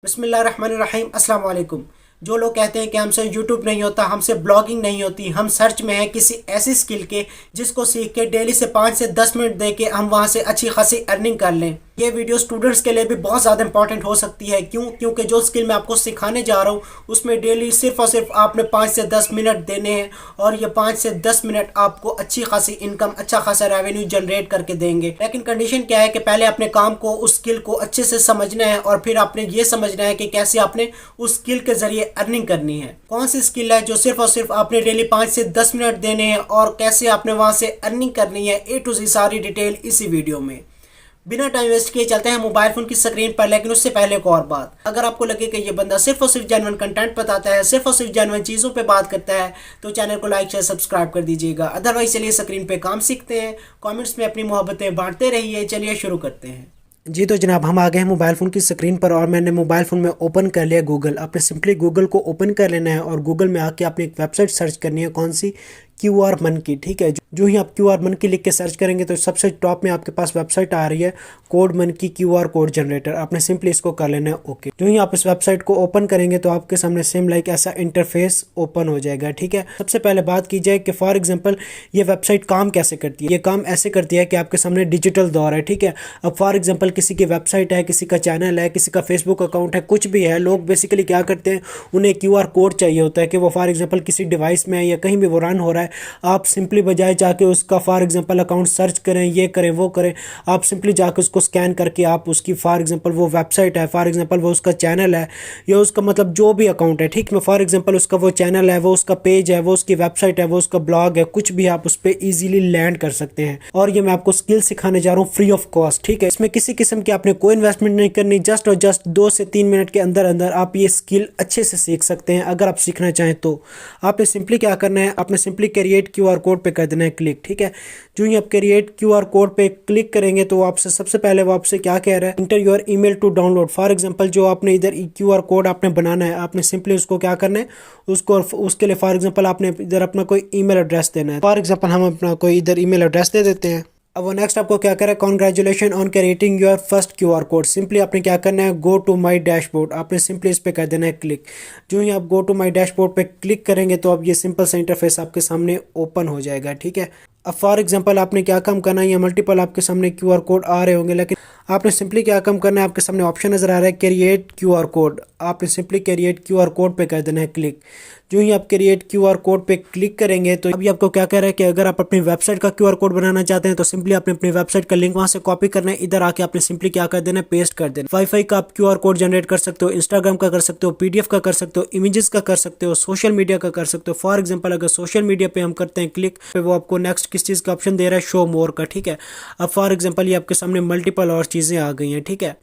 बिस्मिल्लाहिर्रहमानिर्रहीम अस्सलाम वालेकुम। जो लोग कहते हैं कि हमसे यूट्यूब नहीं होता, हमसे ब्लॉगिंग नहीं होती, हम सर्च में हैं किसी ऐसी स्किल के जिसको सीख के डेली से 5 से 10 मिनट दे के हम वहाँ से अच्छी खासी अर्निंग कर लें। ये वीडियो स्टूडेंट्स के लिए भी बहुत ज़्यादा इंपॉर्टेंट हो सकती है। क्योंकि जो स्किल मैं आपको सिखाने जा रहा हूँ उसमें डेली सिर्फ और सिर्फ आपने 5 से 10 मिनट देने हैं और ये 5 से 10 मिनट आपको अच्छी खासी इनकम, अच्छा खासा रेवेन्यू जनरेट करके देंगे। लेकिन कंडीशन क्या है कि पहले अपने काम को, उस स्किल को अच्छे से समझना है और फिर आपने ये समझना है कि कैसे आपने उस स्किल के जरिए अर्निंग करनी है। कौन सी स्किल है जो सिर्फ और सिर्फ आपने डेली 5 से 10 मिनट देने हैं और कैसे आपने वहां से अर्निंग करनी है, ए टू जी सारी डिटेल इसी वीडियो में। बिना टाइम वेस्ट किए चलते हैं मोबाइल फोन की स्क्रीन पर। लेकिन उससे पहले एक और बात, अगर आपको लगे कि ये बंदा सिर्फ और सिर्फ जेन्युइन कंटेंट बताता है, सिर्फ और सिर्फ जेन्युइन चीज़ों पे बात करता है, तो चैनल को लाइक शेयर सब्सक्राइब कर दीजिएगा। अदरवाइज चलिए स्क्रीन पे काम सीखते हैं, कमेंट्स में अपनी मोहब्बतें बांटते रहिए। चलिए शुरू करते हैं। जी तो जनाब, हम आ गए हैं मोबाइल फ़ोन की स्क्रीन पर और मैंने मोबाइल फ़ोन में ओपन कर लिया गूगल। आपने सिंपली गूगल को ओपन कर लेना है और गूगल में आके आपने एक वेबसाइट सर्च करनी है। कौन सी? QR मन की। ठीक है, जो ही आप QR मन की लिख के सर्च करेंगे तो सबसे टॉप में आपके पास वेबसाइट आ रही है कोड मन की QR कोड जनरेटर। आपने सिंपली इसको कर लेना है ओके। जो ही आप इस वेबसाइट को ओपन करेंगे तो आपके सामने सेम लाइक ऐसा इंटरफेस ओपन हो जाएगा। ठीक है, सबसे पहले बात की जाए कि फॉर एग्जांपल ये वेबसाइट काम कैसे करती है। ये काम ऐसे करती है कि आपके सामने डिजिटल दौर है। ठीक है, अब फॉर एग्जांपल किसी की वेबसाइट है, किसी का चैनल है, किसी का फेसबुक अकाउंट है, कुछ भी है, लोग बेसिकली क्या करते हैं, उन्हें QR कोड चाहिए होता है कि वो फॉर एग्जांपल किसी डिवाइस में या कहीं भी वो रन हो रहा है। आप सिंपली बजाय जाके उसका फॉर एग्जांपल अकाउंट सर्च करें, ये करें वो करें, आप सिंपली जाके उसको स्कैन करके आप उसकी फॉर एग्जांपल वो वेबसाइट है, फॉर एग्जांपल वो उसका चैनल है या उसका मतलब जो भी अकाउंट है, ठीक है, फॉर एग्जांपल उसका वो चैनल है, वो उसका पेज है, वो उसकी वेबसाइट है, वो उसका ब्लॉग है, कुछ भी आप उस पर ईजिली लैंड कर सकते हैं। और ये मैं आपको स्किल सिखाने जा रहा हूँ फ्री ऑफ कॉस्ट। ठीक है, इसमें किसी किस्म की आपने कोई इन्वेस्टमेंट नहीं करनी, जस्ट और जस्ट 2 से 3 मिनट के अंदर अंदर आप ये स्किल अच्छे से सीख सकते हैं। अगर आप सीखना चाहें तो आपने सिंपली क्या करना है, आपने सिंपली क्रिएट QR कोड पे कर देना है क्लिक। ठीक है, जो ही आप क्रिएट QR कोड पे क्लिक करेंगे तो आपसे सबसे पहले वो आपसे क्या कह रहा है, enter your email to download. For example जो आपने इधर QR कोड आपने बनाना है, आपने सिंपली उसको क्या करना है, उसको उसके लिए फॉर एग्जांपल आपने इधर अपना कोई ईमेल एड्रेस देना है। फॉर एग्जांपल हम अपना कोई इधर ईमेल एड्रेस दे देते हैं। अब वो नेक्स्ट आपको क्या करें, congratulation on creating your first QR code. Simply आपने क्या करना है, गो टू माय डैशबोर्ड, आपने सिंपली इस पे कर देना है क्लिक। जो ही आप गो टू माय डैशबोर्ड पे क्लिक करेंगे तो अब ये सिंपल सा इंटरफेस आपके सामने ओपन हो जाएगा। ठीक है, अब फॉर एग्जांपल आपने क्या काम करना है, ये मल्टीपल आपके सामने QR कोड आ रहे होंगे, लेकिन आपने सिंपली क्या काम करना है, आपके सामने ऑप्शन नजर आ रहा है क्रिएट QR कोड। आपने सिंपली क्रिएट QR कोड पे कर देना है क्लिक। जो ही आप क्रिएट QR कोड पे क्लिक करेंगे तो अभी आपको क्या कह रहा है कि अगर आप अपनी वेबसाइट का QR कोड बनाना चाहते हैं तो सिंपली आपने अपनी वेबसाइट का लिंक वहां से कॉपी करना है, इधर आके आपने सिंपली क्या कर देना है, पेस्ट कर देना। वाईफाई का आप QR कोड जनरेट कर सकते हो, इंस्टाग्राम का कर सकते हो, PDF का कर सकते हो, इमेजेस का कर सकते हो, सोशल मीडिया का कर सकते हो। फॉर एग्जाम्पल अगर सोशल मीडिया पे हम करते हैं क्लिक पे, वो आपको नेक्स्ट किस चीज़ का ऑप्शन दे रहा है, शो मोर का। ठीक है, अब फॉर एग्जाम्पल ये आपके सामने मल्टीपल और चीज़ें आ गई हैं। ठीक है,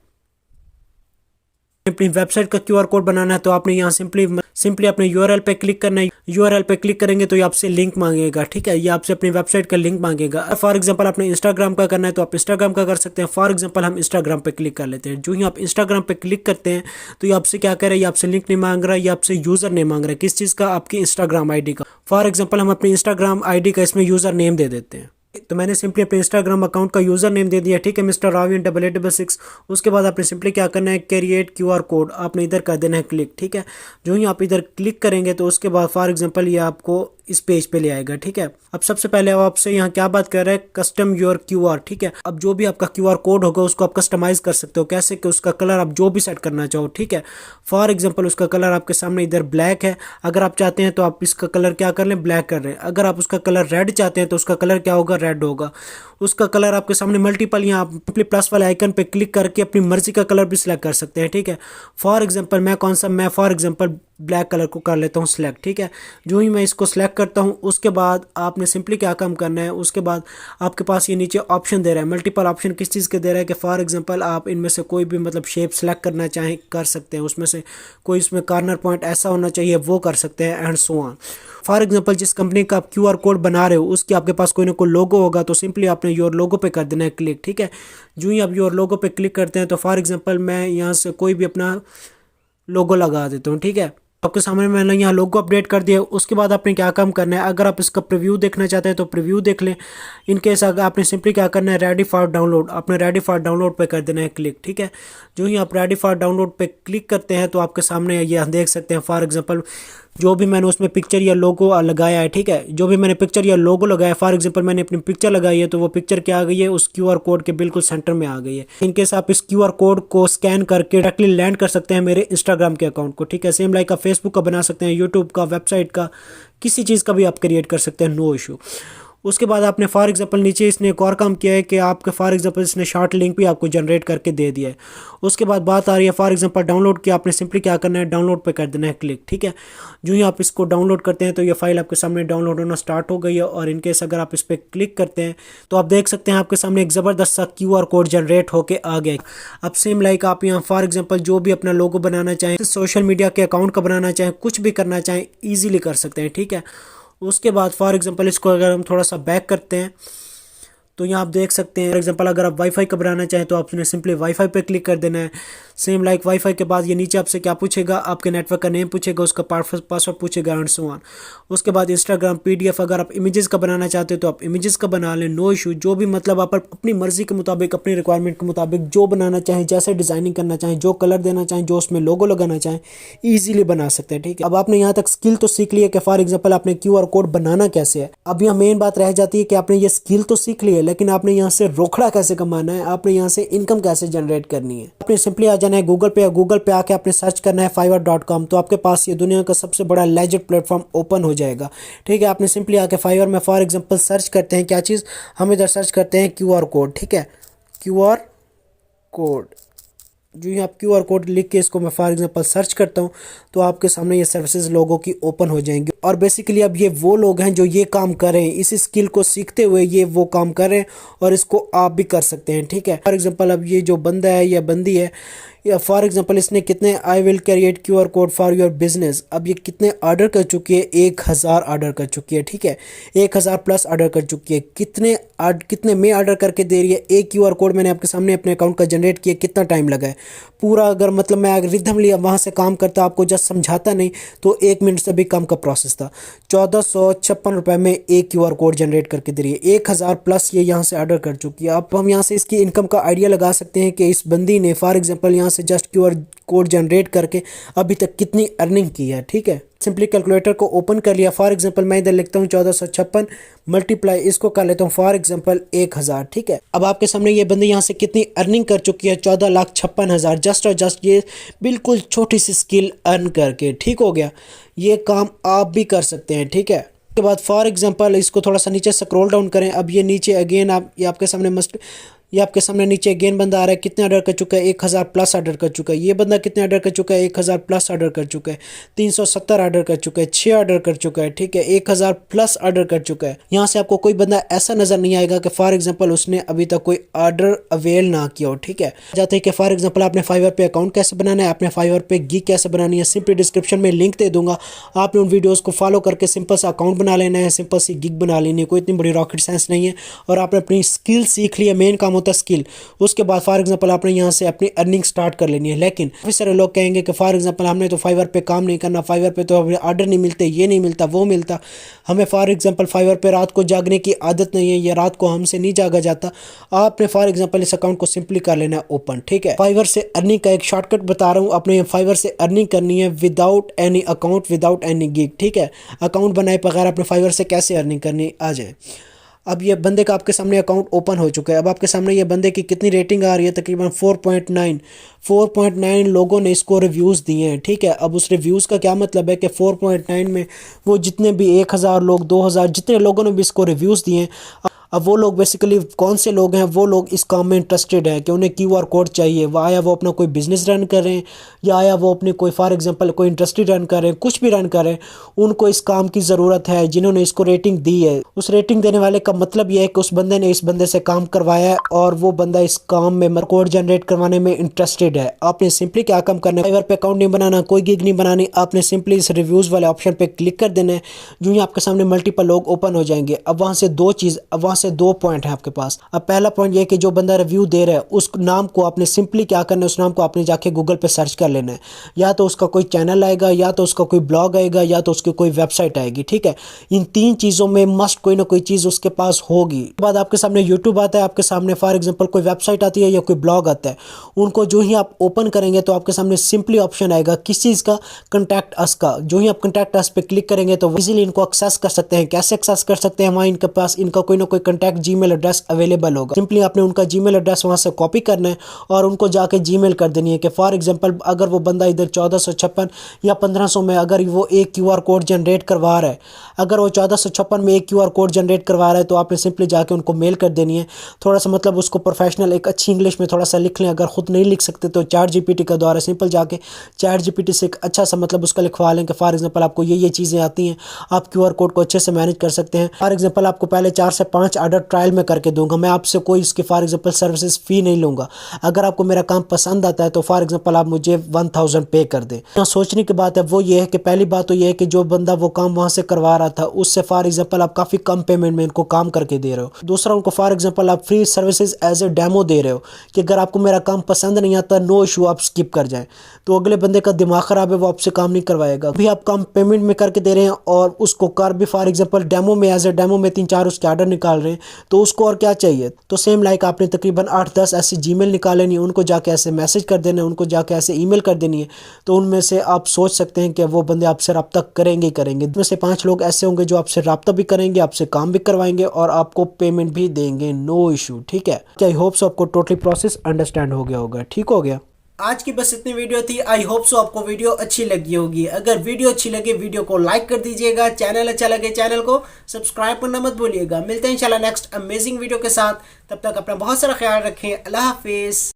अपनी वेबसाइट का QR कोड बनाना है तो आपने यहाँ सिंपली अपने URL पे क्लिक करना है। URL पे क्लिक करेंगे तो ये आपसे लिंक मांगेगा। ठीक है, ये आपसे अपनी वेबसाइट का लिंक मांगेगा। फॉर एग्जांपल आपने इंस्टाग्राम का करना है तो आप इंस्टाग्राम का कर सकते हैं। फॉर एग्जांपल हम इंस्टाग्राम पे क्लिक कर लेते हैं। जो ही आप इंस्टाग्राम पे क्लिक करते हैं तो ये आपसे क्या कह रहा है, ये आपसे लिंक नहीं मांग रहा है, ये आपसे यूजर नेम मांग रहा है। किस चीज़ का? आपकी इंस्टाग्राम ID का। फॉर एग्जाम्पल हम अपनी इंस्टाग्राम ID का इसमें यूजर नेम दे देते हैं। तो मैंने सिंपली अपने इंस्टाग्राम अकाउंट का यूजर नेम दे दिया। ठीक है, मिस्टर राविन 8866। उसके बाद आपने सिंपली क्या करना है, क्रिएट QR कोड, आपने इधर कर देना है क्लिक। ठीक है, जो ही आप इधर क्लिक करेंगे तो उसके बाद फॉर एग्जांपल ये आपको इस पेज पे ले आएगा। ठीक है, अब सबसे पहले वो आपसे यहाँ क्या बात कर रहा है, कस्टम योर QR। ठीक है, अब जो भी आपका QR कोड होगा उसको आप कस्टमाइज कर सकते हो। कैसे कि उसका कलर आप जो भी सेट करना चाहो। ठीक है, फॉर एग्जांपल उसका कलर आपके सामने इधर ब्लैक है, अगर आप चाहते हैं तो आप इसका कलर क्या कर लें, ब्लैक कर रहे हैं। अगर आप उसका कलर रेड चाहते हैं तो उसका कलर क्या होगा, रेड होगा। उसका कलर आपके सामने मल्टीपल, यहाँ आप सिंपली प्लस वाले आइकन पे क्लिक करके अपनी मर्जी का कलर भी सिलेक्ट कर सकते हैं। ठीक है, फॉर एग्जांपल मैं फॉर एग्जांपल ब्लैक कलर को कर लेता हूँ सिलेक्ट। ठीक है, जो ही मैं इसको सिलेक्ट करता हूँ उसके बाद आपने सिंपली क्या काम करना है, उसके बाद आपके पास ये नीचे ऑप्शन दे रहा है, मल्टीपल ऑप्शन किस चीज़ के दे रहा है कि फॉर एग्जांपल आप इनमें से कोई भी मतलब शेप सेलेक्ट करना चाहें कर सकते हैं। उसमें से कोई इसमें कॉर्नर पॉइंट ऐसा होना चाहिए वो कर सकते हैं and so on. For example जिस कंपनी का आप QR कोड बना रहे हो उसकी आपके पास कोई ना कोई लोगो होगा तो सिंपली आपने योर लोगो पे कर देना है क्लिक। ठीक है, जो ही आप योर लोगो पे क्लिक करते हैं तो फॉर एग्जांपल मैं यहाँ से कोई भी अपना लोगो लगा देता हूँ। ठीक है, आपके सामने मैंने यहाँ लोगो अपडेट कर दिया। उसके बाद आपने क्या काम करना है, अगर आप इसका प्रीव्यू देखना चाहते हैं तो प्रीव्यू देख लें। इनकेस अगर आपने सिंपली क्या करना है, रेडी फॉर डाउनलोड, आपने रेडी फॉर डाउनलोड पे कर देना है क्लिक। ठीक है, जो ही आप रेडी फॉर डाउनलोड पे क्लिक करते हैं तो आपके सामने ये देख सकते हैं फॉर एग्जांपल जो भी मैंने उसमें पिक्चर या लोगो लगाया है। ठीक है, जो भी मैंने पिक्चर या लोगो लगाया है, फॉर एग्जांपल मैंने अपनी पिक्चर लगाई है तो वो पिक्चर क्या आ गई है, उस क्यूआर कोड के बिल्कुल सेंटर में आ गई है। इनकेस आप इस क्यूआर कोड को स्कैन करके डायरेक्टली लैंड कर सकते हैं मेरे इंस्टाग्राम के अकाउंट को। ठीक है, सेम लाइक आप फेसबुक का बना सकते हैं, यूट्यूब का, वेबसाइट का, किसी चीज़ का भी आप क्रिएट कर सकते हैं, नो इशू। उसके बाद आपने फॉर एग्जांपल नीचे इसने एक और काम किया है कि आपके फॉर एग्जांपल इसने शॉर्ट लिंक भी आपको जनरेट करके दे दिया है। उसके बाद बात आ रही है फॉर एग्जांपल डाउनलोड की, आपने सिंपली क्या करना है, डाउनलोड पे कर देना है क्लिक। ठीक है, जो ही आप इसको डाउनलोड करते हैं तो ये फाइल आपके सामने डाउनलोड होना स्टार्ट हो गई है। और इनकेस अगर आप इस पर क्लिक करते हैं तो आप देख सकते हैं आपके सामने एक ज़बरदस्त सा QR कोड जनरेट होकर आ गया। अब सेम लाइक आप यहाँ फॉर एग्जाम्पल जो भी अपना लोगो बनाना चाहें, सोशल मीडिया के अकाउंट का बनाना चाहें, कुछ भी करना चाहें, ईजिली कर सकते हैं। ठीक है, उसके बाद फॉर एग्जांपल इसको अगर हम थोड़ा सा बैक करते हैं तो यहाँ आप देख सकते हैं फॉर एग्जांपल अगर आप वाईफाई का बनाना चाहें तो आपने सिंपली वाईफाई पे क्लिक कर देना है। सेम लाइक वाईफाई के बाद ये नीचे आपसे क्या पूछेगा, आपके नेटवर्क का नेम पूछेगा, उसका पासवर्ड पूछेगा एंड सो ऑन। उसके बाद इंस्टाग्राम PDF अगर आप इमेजेस का बनाना चाहते हो तो आप इमेजेस का बना लें, नो इशू। जो भी मतलब आप अपनी मर्जी के मुताबिक, अपनी रिक्वायरमेंट के मुताबिक जो बनाना चाहें, जैसे डिज़ाइनिंग करना चाहें, जो कलर देना चाहें, जो उसमें लोगो लगाना चाहें, ईजिली बना सकते हैं। ठीक है, अब आपने यहाँ तक स्किल तो सीख लिया कि फॉर एग्जाम्पल आपने QR कोड बनाना कैसे है। अब यहाँ मेन बात रह जाती है कि आपने ये स्किल तो सीख ली है, लेकिन आपने यहाँ से रोकड़ा कैसे कमाना है, आपने यहाँ से इनकम कैसे जनरेट करनी है। आपने सिंपली आ जाना है गूगल पे, गूगल पे आके आपने सर्च करना है fiverr.com, तो आपके पास ये दुनिया का सबसे बड़ा लेजिट प्लेटफॉर्म ओपन हो जाएगा। ठीक है, आपने सिंपली आके फाइवर में फॉर एग्जांपल सर्च करते हैं क्या चीज़, हम इधर सर्च करते हैं QR कोड। ठीक है, QR कोड, जो ही आप QR कोड लिख के इसको मैं फॉर एग्जांपल सर्च करता हूँ तो आपके सामने ये सर्विसेज लोगों की ओपन हो जाएंगी। और बेसिकली अब ये वो लोग हैं जो ये काम कर रहे हैं, इस स्किल को सीखते हुए ये वो काम कर रहे हैं और इसको आप भी कर सकते हैं। ठीक है, फॉर एग्जांपल अब ये जो बंदा है या बंदी है, या फॉर एग्जांपल इसने कितने I will create QR code for your business, अब ये कितने ऑर्डर कर चुकी है, 1000 ऑर्डर कर चुकी है। ठीक है, 1000 प्लस ऑर्डर कर चुकी है। कितने में ऑर्डर करके दे रही है, एक QR कोड मैंने आपके सामने अपने अकाउंट का जनरेट किया, कितना टाइम लगा है पूरा। अगर मतलब मैं अगर रिदम लिया वहाँ से काम करता, आपको जस्ट समझाता नहीं तो 1 मिनट से भी कम का प्रोसेस था। 1456 रुपये में एक QR कोड जनरेट करके दे रही है, 1000 प्लस ये यहाँ से ऑर्डर कर चुकी है। अब हम यहाँ से इसकी इनकम का आइडिया लगा सकते हैं कि इस बंदी ने फॉर एग्जांपल यहाँ से जस्ट QR कोड जनरेट करके अभी तक कितनी अर्निंग की है। ठीक है, सिंपली कैलकुलेटर को ओपन कर लिया। फॉर एग्जांपल मैं इधर लिखता हूँ 1456 मल्टीप्लाई, इसको कर लेता हूँ फॉर एग्जांपल 1000। ठीक है, अब आपके सामने ये बंदी यहाँ से कितनी अर्निंग कर चुकी है, 14,56,000 जस्ट और जस्ट ये बिल्कुल छोटी सी स्किल अर्न करके। ठीक हो गया, ये काम आप भी कर सकते हैं। ठीक है, उसके बाद फॉर एग्जांपल इसको थोड़ा सा नीचे स्क्रॉल डाउन करें। अब ये नीचे अगेन ये आपके सामने नीचे अगेन बंदा आ रहा है, कितने ऑर्डर कर चुका है, 1000 प्लस ऑर्डर कर चुका है। ये बंदा कितने ऑर्डर कर चुका है, 1000 प्लस ऑर्डर कर चुका है। 370 ऑर्डर कर चुका है, 6 ऑर्डर कर चुका है। ठीक है, 1000 प्लस ऑर्डर कर चुका है। यहाँ से आपको कोई बंदा ऐसा नजर नहीं आएगा कि फॉर एग्जांपल उसने अभी तक कोई ऑर्डर अवेल ना किया हो। ठीक है, जाते हैं कि फॉर एग्जांपल आपने फाइवर पे अकाउंट कैसे बनाना है, आपने फाइवर पे गिग कैसे बनानी है, सिंपली डिस्क्रिप्शन में लिंक दे दूंगा। आपने उन वीडियोज़ को फॉलो करके सिंपल सा अकाउंट बना लेना है, सिंपल सी गिग बना लेनी है, कोई इतनी बड़ी रॉकेट साइंस नहीं है। और आपने अपनी स्किल सीख ली है, मेन काम होता है स्किल। उसके बाद फॉर एग्जांपल आपने यहाँ से अपनी अर्निंग स्टार्ट कर लेनी है। लेकिन काफ़ी सारे लोग कहेंगे कि फॉर एग्जांपल हमने तो फाइवर पे काम नहीं करना, फाइवर पे तो हमें ऑर्डर नहीं मिलते, ये नहीं मिलता, वो मिलता, हमें फॉर एग्जांपल फाइवर पे रात को जागने की आदत नहीं है, या रात को हमसे नहीं जागा जाता। आपने फॉर एग्जांपल इस अकाउंट को सिंपली कर लेना है ओपन। ठीक है, फाइवर से अर्निंग का एक शॉर्टकट बता रहा हूँ। अपने फाइवर से अर्निंग करनी है without any account, without any gig. ठीक है, अकाउंट बनाए बगैर अपने फाइवर से कैसे अर्निंग करनी आ जाए। अब ये बंदे का आपके सामने अकाउंट ओपन हो चुका है। अब आपके सामने ये बंदे की कितनी रेटिंग आ रही है, तकरीबन 4.9 लोगों ने इसको रिव्यूज़ दिए हैं। ठीक है, अब उस रिव्यूज़ का क्या मतलब है कि 4.9 में वो जितने भी 1000 लोग, 2000 जितने लोगों ने भी इसको रिव्यूज़ दिए हैं, अब वो लोग बेसिकली कौन से लोग हैं, वो लोग इस काम में इंटरेस्टेड है कि उन्हें QR कोड चाहिए। वो आया वो अपना कोई बिजनेस रन कर रहे हैं, या आया वो अपने कोई फॉर एग्जांपल कोई इंडस्ट्री रन कर रहे हैं, कुछ भी रन कर रहे हैं, उनको इस काम की ज़रूरत है। जिन्होंने इसको रेटिंग दी है, उस रेटिंग देने वाले का मतलब ये है कि उस बंदे ने इस बंदे से काम करवाया है और वो बंदा इस काम में कोड जनरेट करवाने में इंटरेस्टेड है। आपने सिंपली क्या काम करना है, फाइवर पे अकाउंट नहीं बनाना, कोई गिग नहीं बनानी, आपने सिंपली इस रिव्यूज़ वाले ऑप्शन पर क्लिक कर देना है। जो ही आपके सामने मल्टीपल लोग ओपन हो जाएंगे। अब वहाँ से से 2 पॉइंट है आपके पास। अब पहला पॉइंट ये कि जो बंदा रिव्यू दे रहा है उस नाम को आपने सिंपली क्या करना है, उस नाम को आपने जाके गूगल पे सर्च कर लेना है। या तो उसका कोई चैनल आएगा, या तो उसका कोई ब्लॉग आएगा, या तो उसकी कोई वेबसाइट आएगी, ठीक है। इन 3 चीज़ों में मस्ट कोई ना कोई चीज़ उसके पास होगी। उसके बाद आपके सामने यूट्यूब आता है, आपके सामने फॉर एग्जाम्पल कोई वेबसाइट आती है या कोई ब्लॉग आता है। उनको जो ही आप ओपन करेंगे तो आपके सामने सिंपली ऑप्शन आएगा किस चीज़ का, कॉन्टैक्ट अस का। जो ही आप कॉन्टैक्ट अस पे क्लिक करेंगे तो इजीली इनको एक्सेस कर सकते हैं। कैसे एक्सेस कर सकते हैं, वहाँ इनके पास इनका कोई ना कोई कॉन्टैक्ट जीमेल एड्रेस अवेलेबल होगा। सिंपली आपने उनका जीमेल एड्रेस वहाँ से कॉपी करना है और उनको जाके जीमेल कर देनी है कि फॉर एग्जांपल अगर वो बंदा इधर 1456 या 1500 में अगर वो एक क्यूआर कोड जनरेट करवा रहा है, अगर वो 1456 में एक क्यूआर कोड जनरेट करवा रहा है तो आपने सिंपली जाके उनको मेल कर देनी है। थोड़ा सा मतलब उसको प्रोफेशनल एक अच्छी इंग्लिश में थोड़ा सा लिख लें। अगर खुद नहीं लिख सकते तो चैट जीपीटी का द्वारा सिंपल जाके चैट जीपीटी से एक अच्छा सा मतलब उसका लिखवा लें कि फॉर एग्जांपल आपको ये चीज़ें आती हैं, आप क्यूआर कोड को अच्छे से मैनेज कर सकते हैं। फॉर एग्जांपल आपको पहले 4 से 5 ऑर्डर ट्रायल में करके दूंगा, मैं आपसे कोई इसकी फॉर एग्जांपल सर्विसेज फ़ी नहीं लूँगा। अगर आपको मेरा काम पसंद आता है तो फॉर एग्जांपल आप मुझे 1000 पे कर दें। यहाँ सोचने की बात है वो ये है कि पहली बात तो ये है कि जो बंदा वो काम वहाँ से करवा रहा था उससे फॉर एग्जांपल आप काफ़ी कम पेमेंट में इनको काम करके दे रहे हो। दूसरा, उनको फॉर एग्जांपल आप free services as a demo दे रहे हो कि अगर आपको मेरा काम पसंद नहीं आता नो इशू, आप स्किप कर जाएं। तो अगले बंदे का दिमाग ख़राब है, वो आपसे काम नहीं करवाएगा। अभी आप काम पेमेंट में करके दे रहे हैं और उसको कर भी फॉर एग्जांपल डेमो में एज ए डेमो में 3-4 उसके ऑर्डर निकाल रहे हैं, तो उसको और क्या चाहिए। तो सेम लाइक आपने तकरीबन 8-10 ऐसे जीमेल निकाल लेनी है, उनको जाके ऐसे मैसेज कर देना है, उनको जाके ऐसे ईमेल कर देनी है। तो उनमें से आप सोच सकते हैं कि वो बंदे आपसे रब्ता करेंगे ही करेंगे। इनमें से 5 लोग ऐसे होंगे जो आपसे रब्ता भी करेंगे, आपसे काम भी करवाएंगे और आपको पेमेंट भी देंगे, नो इशू, ठीक है। आई होप सो आपको टोटली प्रोसेस अंडरस्टैंड हो गया होगा, ठीक हो गया। आज की बस इतनी वीडियो थी। आई होप सो आपको वीडियो अच्छी लगी होगी। अगर वीडियो अच्छी लगे वीडियो को लाइक कर दीजिएगा, चैनल अच्छा लगे चैनल को सब्सक्राइब करना मत भूलिएगा। मिलते हैं इंशाल्लाह नेक्स्ट अमेजिंग वीडियो के साथ। तब तक अपना बहुत सारा ख्याल रखें। अल्लाह हाफिज़।